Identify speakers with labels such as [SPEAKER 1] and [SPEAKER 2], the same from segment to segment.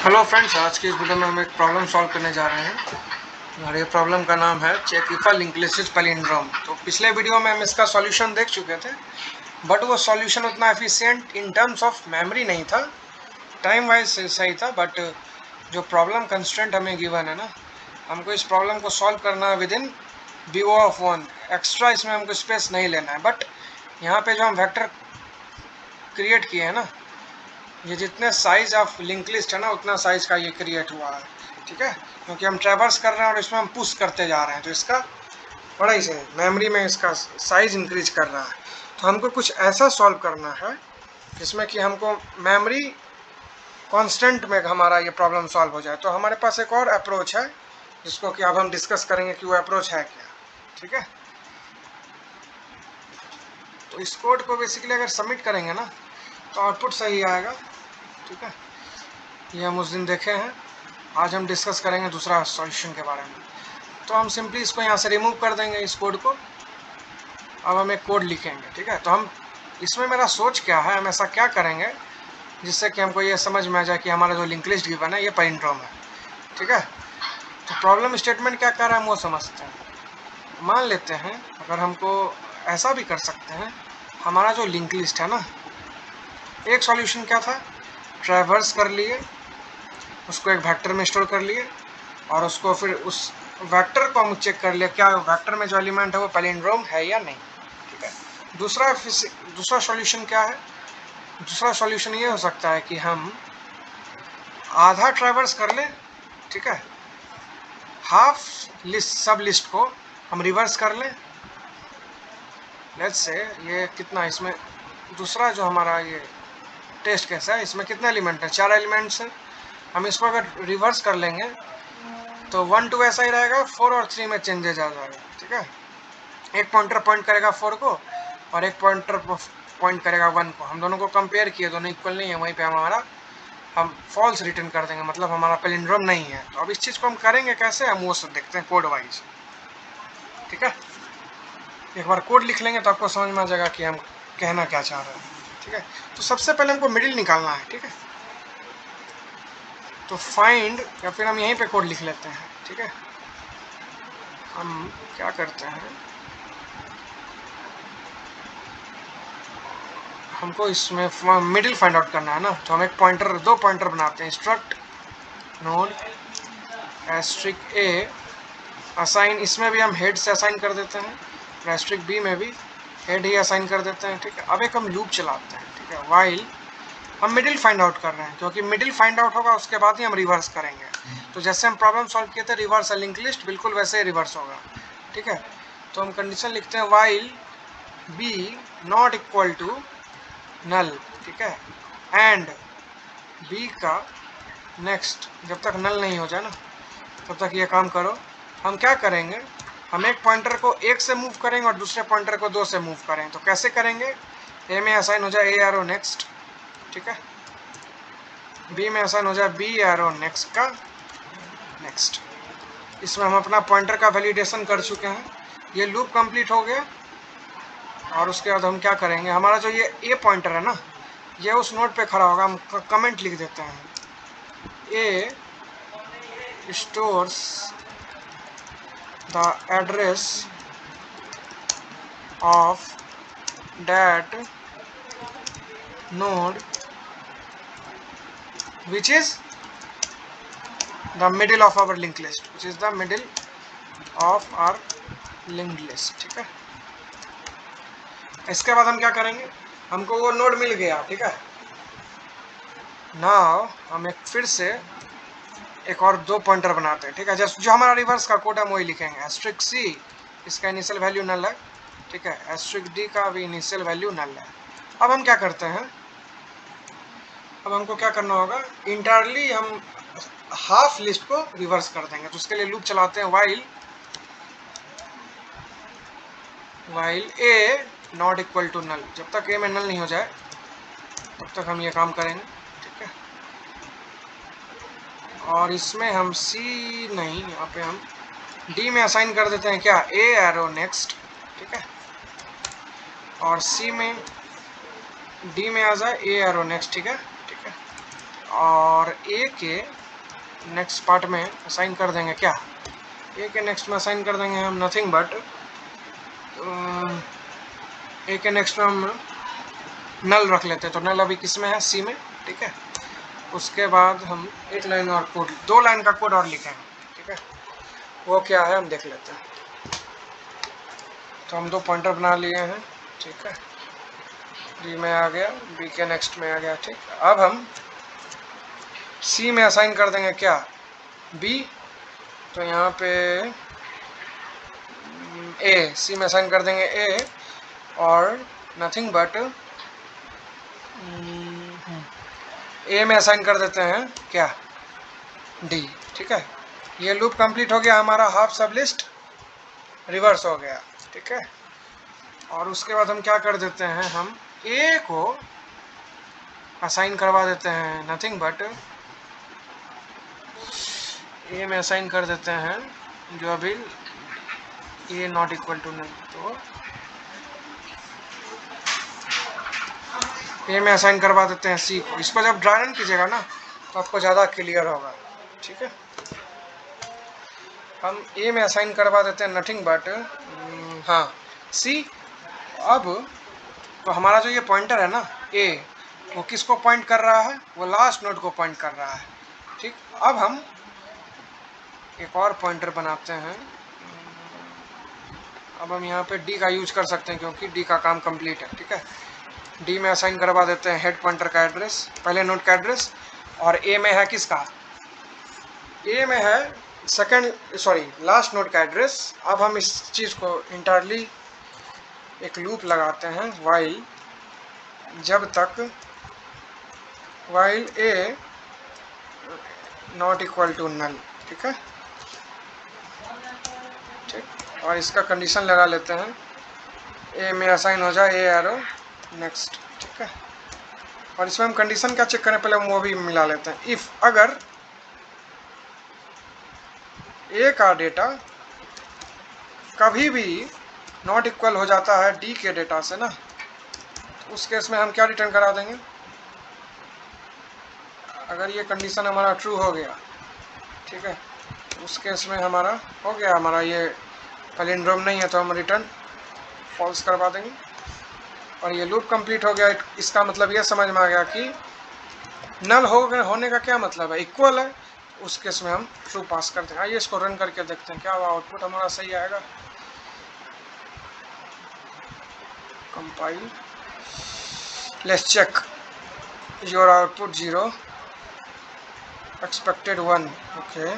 [SPEAKER 1] Hello friends, आज की इस वीडियो में हम एक प्रॉब्लम सॉल्व करने जा रहे हैं और ये प्रॉब्लम का नाम है check if linked list palindrome. तो पिछले वीडियो में हम इसका सॉल्यूशन देख चुके थे, बट वो सॉल्यूशन उतना efficient in terms of memory नहीं था। टाइम वाइज सही था, बट जो प्रॉब्लम कंस्ट्रेंट हमें गिवन है ना, हमको इस प्रॉब्लम को सॉल्व करना है विद इन BO(1). एक्स्ट्रा इसमें हमको स्पेस नहीं लेना है। बट यहाँ पे जो हम वेक्टर क्रिएट किए हैं ना, ये जितने साइज ऑफ लिंक लिस्ट है ना, उतना साइज का ये क्रिएट हुआ है। ठीक है, क्योंकि हम ट्रैवर्स कर रहे हैं और इसमें हम पुश करते जा रहे हैं, तो इसका बड़ा ही से मेमोरी में इसका साइज इंक्रीज कर रहा है। तो हमको कुछ ऐसा सॉल्व करना है जिसमें कि हमको मेमोरी कांस्टेंट में हमारा ये प्रॉब्लम सॉल्व हो जाए। तो हमारे पास एक और अप्रोच है जिसको कि अब हम डिस्कस करेंगे कि वो अप्रोच है क्या। ठीक है, तो इस कोड को बेसिकली अगर सबमिट करेंगे ना, तो आउटपुट सही आएगा। ठीक है, ये हम उस दिन देखे हैं। आज हम डिस्कस करेंगे दूसरा सॉल्यूशन के बारे में। तो हम सिंपली इसको यहाँ से रिमूव कर देंगे, इस कोड को। अब हम एक कोड लिखेंगे। ठीक है, तो हम इसमें मेरा सोच क्या है, हम ऐसा क्या करेंगे जिससे कि हमको ये समझ में आ जाए कि हमारा जो लिंक लिस्ट गिवन है ये पैलिंड्रोम है। ठीक है, तो प्रॉब्लम स्टेटमेंट क्या कर रहा है हम वो समझते हैं। मान लेते हैं अगर हमको ऐसा भी कर सकते हैं, हमारा जो लिंक लिस्ट है ना, एक सॉल्यूशन क्या था, ट्रैवर्स कर लिए, उसको एक वेक्टर में स्टोर कर लिए और उसको फिर उस वेक्टर को हम चेक कर लिया क्या वेक्टर में जो एलिमेंट है वो पैलिंड्रोम है या नहीं। ठीक है, दूसरा सॉल्यूशन क्या है, दूसरा सॉल्यूशन ये हो सकता है कि हम आधा ट्रैवर्स कर लें। ठीक है, हाफ लिस्ट सब लिस्ट को हम रिवर्स कर लें। लेट्स से ये कितना, इसमें दूसरा जो हमारा ये टेस्ट केस है, इसमें कितने एलिमेंट हैं, 4 एलिमेंट्स हैं। हम इसको अगर रिवर्स कर लेंगे तो 1 2 ऐसा ही रहेगा, 4 और 3 में चेंजेस आ जाएगा। ठीक है, एक पॉइंटर पॉइंट करेगा 4 को और एक पॉइंटर पॉइंट करेगा 1 को। हम दोनों को कंपेयर किए, दोनों इक्वल नहीं है, वहीं पे हमारा हम फॉल्स रिटर्न कर देंगे, मतलब हमारा पैलिंड्रोम नहीं है। तो अब इस चीज़ को हम करेंगे कैसे, हम वो सब देखते हैं कोड वाइज। ठीक है, एक बार कोड लिख लेंगे तो आपको समझ में आ जाएगा कि हम कहना क्या चाह रहे हैं। ठीक है, तो सबसे पहले हमको मिडिल निकालना है। ठीक है, तो फाइंड, या फिर हम यहीं पे कोड लिख लेते हैं। ठीक है, हम क्या करते हैं, हमको इसमें मिडिल फाइंड आउट करना है ना, तो हम एक पॉइंटर, 2 पॉइंटर बनाते हैं, स्ट्रक्ट नोड एस्ट्रिक ए असाइन, इसमें भी हम हेड से असाइन कर देते हैं, एस्ट्रिक बी में भी हेड ही असाइन कर देते हैं। ठीक है, अब एक हम लूप चलाते हैं। ठीक है, वाइल हम मिडिल फाइंड आउट कर रहे हैं, क्योंकि मिडिल फाइंड आउट होगा उसके बाद ही हम रिवर्स करेंगे। तो जैसे हम प्रॉब्लम सॉल्व किए थे रिवर्स लिंक लिस्ट, बिल्कुल वैसे ही रिवर्स होगा। ठीक है, तो हम कंडीशन लिखते हैं while B not equal to null. ठीक है, एंड बी का नेक्स्ट, जब तक नल नहीं हो जाए ना तब तक ये काम करो। हम क्या करेंगे, हम एक पॉइंटर को 1 से मूव करेंगे और दूसरे पॉइंटर को 2 से मूव करेंगे। तो कैसे करेंगे, ए में असाइन हो जाए ए एरो नेक्स्ट। ठीक है, बी में असाइन हो जाए बी एरो नेक्स्ट का नेक्स्ट। इसमें हम अपना पॉइंटर का वैलिडेशन कर चुके हैं, ये लूप कंप्लीट हो गया। और उसके बाद हम क्या करेंगे, हमारा जो ये ए पॉइंटर है ना, ये उस नोड पे खड़ा होगा। हम कमेंट लिख देते हैं, ए stores the address of that node which is the middle of our linked list, which is the middle of our linked list। ठीक है, इसके बाद हम क्या करेंगे, हमको वो नोड मिल गया। ठीक है, नाउ हम एक फिर से एक और 2 पॉइंटर बनाते हैं। ठीक है, जस्ट जो हमारा रिवर्स का कोड है वही लिखेंगे। एस्ट्रिक सी, इसका इनिशियल वैल्यू नल है। ठीक है, एस्ट्रिक डी का भी इनिशियल वैल्यू नल है। अब हम क्या करते हैं, अब हमको क्या करना होगा, इंटायरली हम हाफ लिस्ट को रिवर्स कर देंगे। तो उसके लिए लूप चलाते हैं, while A not equal to null. जब तक ए में नल नहीं हो जाए तब तक हम ये काम करेंगे। ठीक है, और इसमें हम सी नहीं, यहाँ पे हम डी में असाइन कर देते हैं क्या, ए एरो नेक्स्ट। ठीक है, और सी में डी में आ जाए ए एरो नेक्स्ट। ठीक है, ठीक है, और ए के नेक्स्ट पार्ट में असाइन कर देंगे क्या, ए के नेक्स्ट में असाइन कर देंगे हम नथिंग बट ए के नेक्स्ट में हम नल रख लेते हैं, तो नल अभी किस में है, सी में, ठीक है। उसके बाद हम एक लाइन और कोड, 2 लाइन का कोड और लिखेंगे, ठीक है। वो क्या है हम देख लेते हैं। तो हम 2 पॉइंटर बना लिए हैं, ठीक है। डी में आ गया, बी के नेक्स्ट में आ गया, ठीक। अब हम सी में असाइन कर देंगे क्या, बी, तो यहाँ पे ए, सी में असाइन कर देंगे ए, और नथिंग बट ए में असाइन कर देते हैं क्या, डी, ठीक है। ये लूप कंप्लीट हो गया, हमारा हाफ सब लिस्ट रिवर्स हो गया, ठीक है। और उसके बाद हम क्या कर देते हैं, हम ए को असाइन करवा देते हैं नथिंग बट ए में असाइन कर देते हैं जो अभी ए नॉट इक्वल टू नल, तो ए में असाइन करवा देते हैं सी को। इसको जब ड्राई रन कीजिएगा ना तो आपको ज़्यादा क्लियर होगा, ठीक है। हम ए में असाइन करवा देते हैं नथिंग बट हाँ सी। अब तो हमारा जो ये पॉइंटर है ना ए, वो किसको पॉइंट कर रहा है, वो लास्ट नोड को पॉइंट कर रहा है, ठीक। अब हम एक और पॉइंटर बनाते हैं, अब हम यहाँ पे डी का यूज कर सकते हैं क्योंकि डी का काम कंप्लीट है, ठीक है। डी में असाइन करवा देते हैं हेड पॉइंटर का एड्रेस, पहले नोड का एड्रेस, और ए में है किसका, ए में है लास्ट नोड का एड्रेस। अब हम इस चीज़ को इंटरली एक लूप लगाते हैं, वाइल, जब तक while A not equal to null, ठीक है, ठीक। और इसका कंडीशन लगा लेते हैं ए में असाइन हो जाए ए एरो नेक्स्ट, ठीक है। और इसमें हम कंडीशन क्या चेक करें, पहले हम वो भी मिला लेते हैं। इफ़ अगर ए का डेटा कभी भी नॉट इक्वल हो जाता है डी के डेटा से ना, तो उस केस में हम क्या रिटर्न करा देंगे, अगर ये कंडीशन हमारा ट्रू हो गया, ठीक है, तो उस केस में हमारा हो गया, हमारा ये पैलिंड्रोम नहीं है तो हम रिटर्न फॉल्स करवा देंगे और ये लूप कंप्लीट हो गया। इसका मतलब ये समझ में आ गया कि नल होने का क्या मतलब है, इक्वल है, उस केस में हम ट्रू पास करते हैं। आइए इसको रन करके देखते हैं क्या हुआ, आउटपुट हमारा सही आएगा। Compile, let's check, your output 0 expected 1, okay,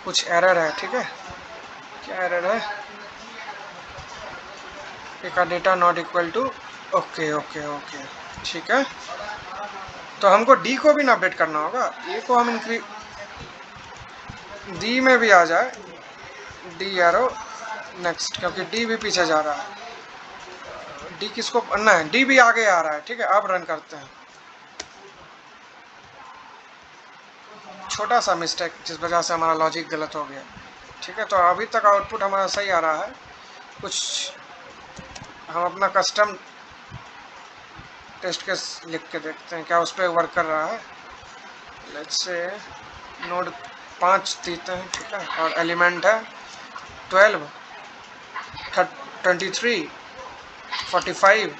[SPEAKER 1] कुछ एरर है, ठीक है। क्या एरर है, ए का data not equal to, okay okay okay, ठीक है। तो हमको डी को भी ना अपडेट करना होगा, ए को हम डी में भी आ जाए, डी एरो नेक्स्ट, क्योंकि डी भी पीछे जा रहा है, डी किसको पढ़ना है, डी भी आगे आ रहा है, ठीक है। अब रन करते हैं, छोटा सा मिस्टेक जिस वजह से हमारा लॉजिक गलत हो गया, ठीक है। तो अभी तक आउटपुट हमारा सही आ रहा है। कुछ हम अपना कस्टम टेस्ट केस लिख के देखते हैं क्या उस पर वर्क कर रहा है। लेट्स से नोड 5 देते हैं, ठीक है, और एलिमेंट है 12, 23, 45,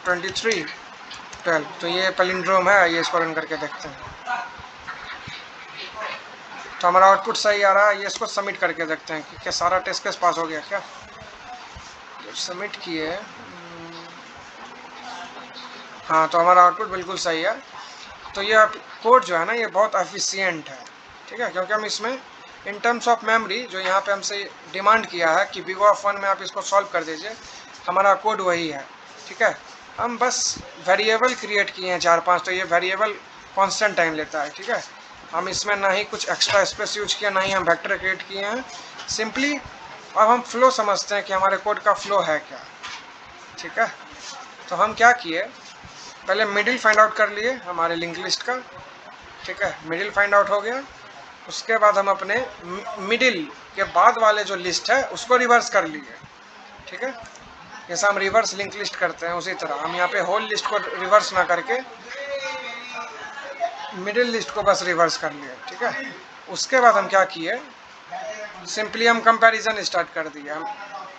[SPEAKER 1] 23, 12, तो ये पैलिंड्रोम है। ये इसको रन करके देखते हैं, तो हमारा आउटपुट सही आ रहा है। ये इसको सबमिट करके देखते हैं कि क्या सारा टेस्ट केस पास हो गया क्या। जब सबमिट किए, हाँ, तो हमारा आउटपुट बिल्कुल सही है। तो ये कोड जो है ना ये बहुत एफिशिएंट है, ठीक है, क्योंकि हम इसमें इन टर्म्स ऑफ मेमोरी जो यहाँ पे हमसे डिमांड किया है कि बिग ऑफ 1 में आप इसको सॉल्व कर दीजिए, हमारा कोड वही है, ठीक है। हम बस वेरिएबल क्रिएट किए हैं 4-5, तो ये वेरिएबल कांस्टेंट टाइम लेता है, ठीक है। हम इसमें ना ही कुछ एक्स्ट्रा स्पेस यूज किया, ना ही हम वेक्टर क्रिएट किए हैं, सिंपली अब हम फ्लो समझते हैं कि हमारे कोड का फ्लो है क्या, ठीक है। तो हम क्या किए, पहले मिडिल फाइंड आउट कर लिए हमारे लिंक लिस्ट का, ठीक है, मिडिल फाइंड आउट हो गया। उसके बाद हम अपने मिडिल के बाद वाले जो लिस्ट है उसको रिवर्स कर लिए, ठीक है। जैसा हम रिवर्स लिंक लिस्ट करते हैं उसी तरह हम यहाँ पे होल लिस्ट को रिवर्स ना करके मिडिल लिस्ट को बस रिवर्स कर लिए, ठीक है। उसके बाद हम क्या किए, सिंपली हम कंपैरिजन स्टार्ट कर दिए। हम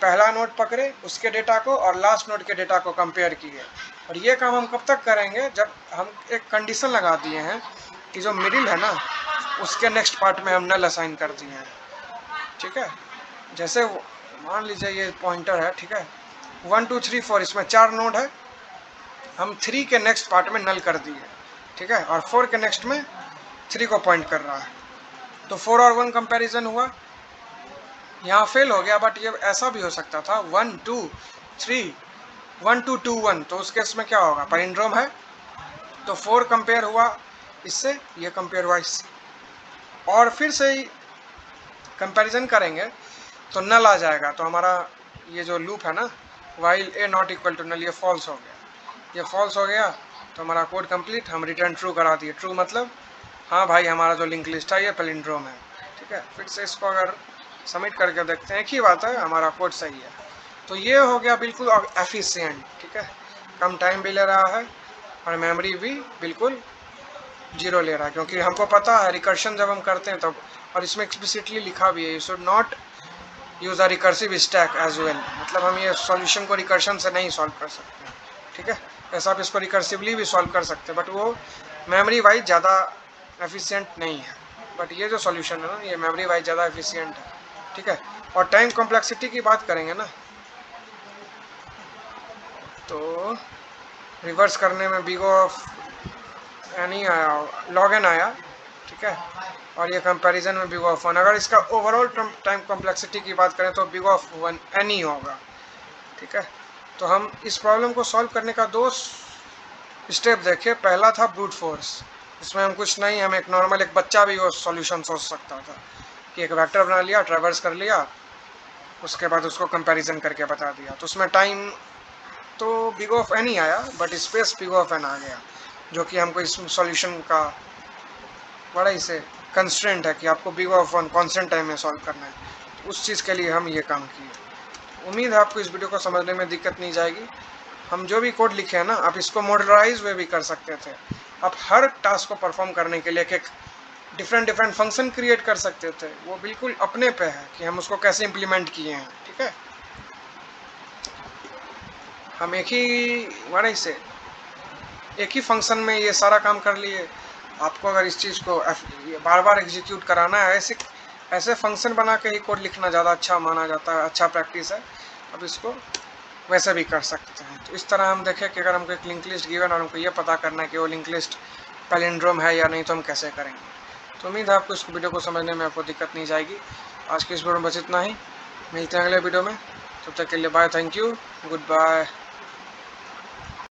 [SPEAKER 1] पहला नोड पकड़े, उसके डेटा को और लास्ट नोड के डेटा को कंपेयर किए। और ये काम हम कब तक करेंगे, जब हम एक कंडीशन लगा दिए हैं कि जो मिडिल है ना उसके नेक्स्ट पार्ट में हम नल असाइन कर दिए हैं, ठीक है। जैसे मान लीजिए ये पॉइंटर है, ठीक है, 1 2 3 4 इसमें 4 नोड है, हम 3 के नेक्स्ट पार्ट में नल कर दिए, ठीक है, और 4 के नेक्स्ट में 3 को पॉइंट कर रहा है। तो 4 और 1 कंपैरिजन हुआ, यहाँ फेल हो गया, बट ये ऐसा भी हो सकता था 1 2 3 1 2 2 1, तो उस केस में क्या होगा, पैलिंड्रोम है। तो 4 कंपेयर हुआ इससे, ये कंपेयर हुआ इससे, और फिर से ही कंपैरिजन करेंगे तो नल आ जाएगा। तो हमारा ये जो लूप है ना, while A not equal to null, ये फॉल्स हो गया। ये फॉल्स हो गया तो हमारा कोड कंप्लीट, हम रिटर्न ट्रू करा दिए। ट्रू मतलब हाँ भाई हमारा जो लिंक लिस्ट है ये पैलिंड्रोम है, ठीक है। फिर से इसको अगर सबमिट करके देखते हैं, एक ही बात है, हमारा कोड सही है। तो ये हो गया बिल्कुल एफिशिएंट, ठीक है, कम टाइम भी ले रहा है और मेमोरी भी बिल्कुल 0 ले रहा है, क्योंकि हमको पता है रिकर्शन जब हम करते हैं तब, और इसमें एक्सप्लिसिटली लिखा भी है, you should not use a recursive stack as well, मतलब हम ये सॉल्यूशन को रिकर्शन से नहीं सॉल्व कर सकते, ठीक है। ऐसा आप इसको रिकर्सिवली भी सॉल्व कर सकते हैं, बट वो मेमोरी वाइज ज़्यादा एफिशिएंट नहीं है। बट ये जो सॉल्यूशन है ना, ये मेमोरी वाइज ज़्यादा एफिशिएंट है, ठीक है। और टाइम कॉम्प्लेक्सिटी की बात करेंगे ना, तो रिवर्स करने में बिग ऑफ नहीं आया, लॉग एन आया, ठीक है, और ये कंपैरिजन में बिग ऑफ 1। अगर इसका ओवरऑल टाइम कॉम्प्लेक्सिटी की बात करें तो बिग ऑफ 1 एन ही होगा, ठीक है। तो हम इस प्रॉब्लम को सॉल्व करने का 2 स्टेप देखे। पहला था ब्रूट फोर्स, इसमें हम कुछ नहीं, हम एक नॉर्मल एक बच्चा भी वो सॉल्यूशन सोच सकता था कि एक वेक्टर बना लिया, ट्रैवर्स कर लिया, उसके बाद उसको कंपैरिजन करके बता दिया। तो उसमें टाइम तो बिग ऑफ एन ही आया, but space big of n आ गया, जो कि हमको इस सॉल्यूशन का बड़ा ही से कंस्ट्रेंट है कि आपको बिग ऑफ 1 कॉन्स्टेंट टाइम में सॉल्व करना है। तो उस चीज़ के लिए हम ये काम किए। उम्मीद है आपको इस वीडियो को समझने में दिक्कत नहीं जाएगी। हम जो भी कोड लिखे हैं ना, आप इसको मॉडलराइज वे भी कर सकते थे। आप हर टास्क को परफॉर्म करने के लिए एक डिफरेंट फंक्शन क्रिएट कर सकते थे। वो बिल्कुल अपने पे है कि हम उसको कैसे इम्प्लीमेंट किए हैं, ठीक है। हम एक ही फंक्शन में ये सारा काम कर लिए। आपको अगर इस चीज़ को बार बार एग्जीक्यूट कराना है, ऐसे फंक्शन बना के ही कोड लिखना ज़्यादा अच्छा माना जाता है, अच्छा प्रैक्टिस है। अब इसको वैसे भी कर सकते हैं। तो इस तरह हम देखें कि अगर हमको एक लिंक लिस्ट गिवन और हमको ये पता करना है कि वो लिंक लिस्ट पैलिंड्रोम है या नहीं, तो हम कैसे करेंगे। तो उम्मीद है आपको इस वीडियो को समझने में आपको दिक्कत नहीं जाएगी। आज की इस वीडियो में बस इतना ही, मिलते हैं अगले वीडियो में। तब तक के लिए bye, thank you, good bye.